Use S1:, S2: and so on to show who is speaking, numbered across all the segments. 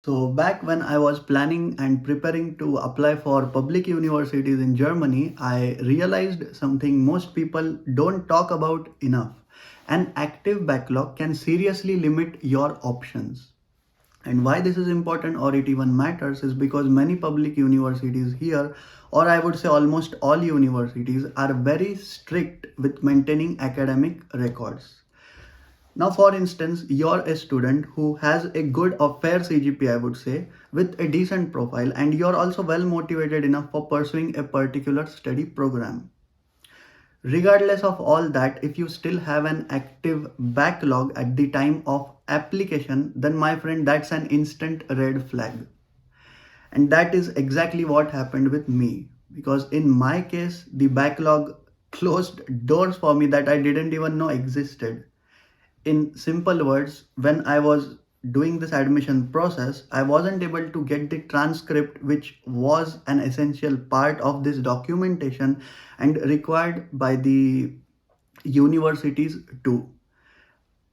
S1: So back when I was planning and preparing to apply for public universities in Germany, I realized something most people don't talk about enough. An active backlog can seriously limit your options. And why this is important or it even matters is because many public universities here, or I would say almost all universities, are very strict with maintaining academic records. Now, for instance, you're a student who has a good or fair CGPA, I would say, with a decent profile, and you're also well motivated enough for pursuing a particular study program. Regardless of all that, if you still have an active backlog at the time of application, then my friend, that's an instant red flag. And that is exactly what happened with me. Because in my case, the backlog closed doors for me that I didn't even know existed. In simple words, when I was doing this admission process, I wasn't able to get the transcript, which was an essential part of this documentation and required by the universities too.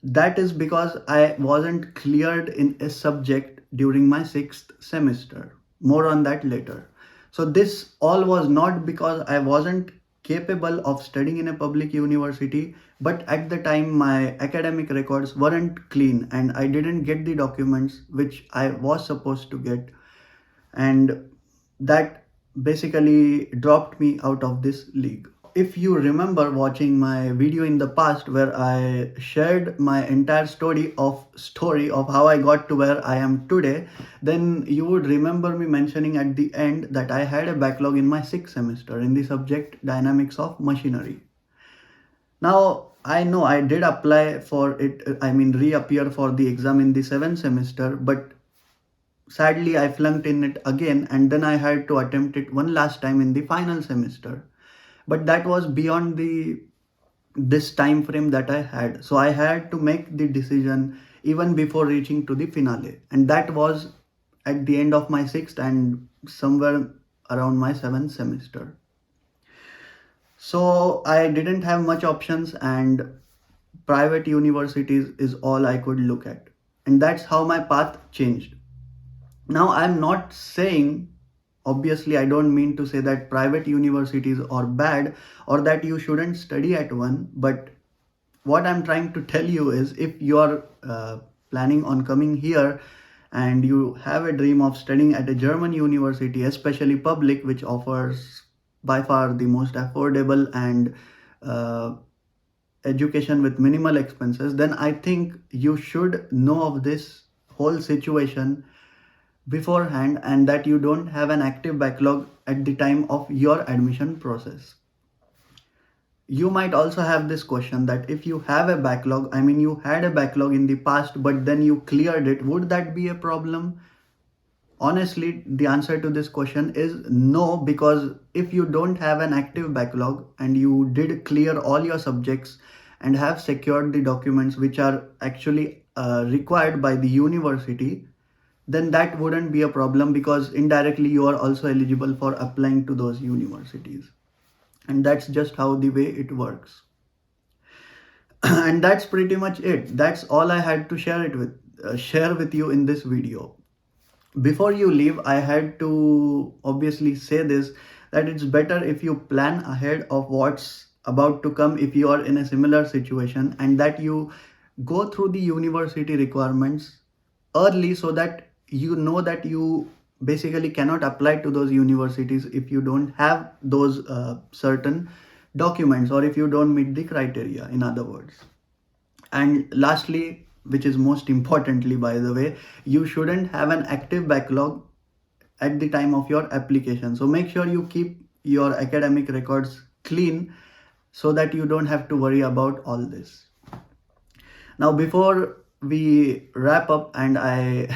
S1: That is because I wasn't cleared in a subject during my sixth semester. More on that later. So, this all was not because I wasn't capable of studying in a public university, but at the time my academic records weren't clean and I didn't get the documents which I was supposed to get. And that basically dropped me out of this league. If you remember watching my video in the past where I shared my entire story of how I got to where I am today, then you would remember me mentioning at the end that I had a backlog in my sixth semester in the subject dynamics of machinery. Now I know I did apply for it, reappear for the exam in the seventh semester, but sadly I flunked in it again and then I had to attempt it one last time in the final semester. But that was beyond the this time frame that I had. So I had to make the decision even before reaching to the finale. And that was at the end of my sixth and somewhere around my seventh semester. So I didn't have much options and private universities is all I could look at. And that's how my path changed. Now, I'm not saying, obviously, I don't mean to say that private universities are bad or that you shouldn't study at one, but what I'm trying to tell you is if you're planning on coming here and you have a dream of studying at a German university, especially public, which offers by far the most affordable and uh, education with minimal expenses, then I think you should know of this whole situation beforehand and that you don't have an active backlog at the time of your admission process. You might also have this question that if you have a backlog, you had a backlog in the past, but then you cleared it, would that be a problem? Honestly, the answer to this question is no, because if you don't have an active backlog and you did clear all your subjects and have secured the documents which are actually required by the university, then that wouldn't be a problem because indirectly you are also eligible for applying to those universities. And that's just how the way it works. And that's pretty much it. That's all I had to share with you in this video. Before you leave, I had to obviously say this, that it's better if you plan ahead of what's about to come if you are in a similar situation, and that you go through the university requirements early so that you know that you basically cannot apply to those universities if you don't have those certain documents or if you don't meet the criteria, in other words. And lastly, which is most importantly, by the way, you shouldn't have an active backlog at the time of your application. So make sure you keep your academic records clean so that you don't have to worry about all this. Now, before we wrap up and I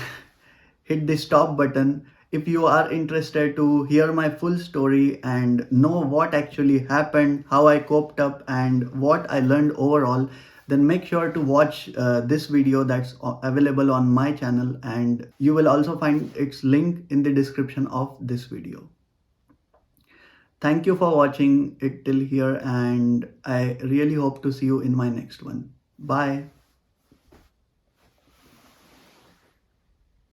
S1: hit the stop button, if you are interested to hear my full story and know what actually happened, how I coped up, and what I learned overall, then make sure to watch this video that's available on my channel, and you will also find its link in the description of this video. Thank you for watching it till here, and I really hope to see you in my next one. Bye.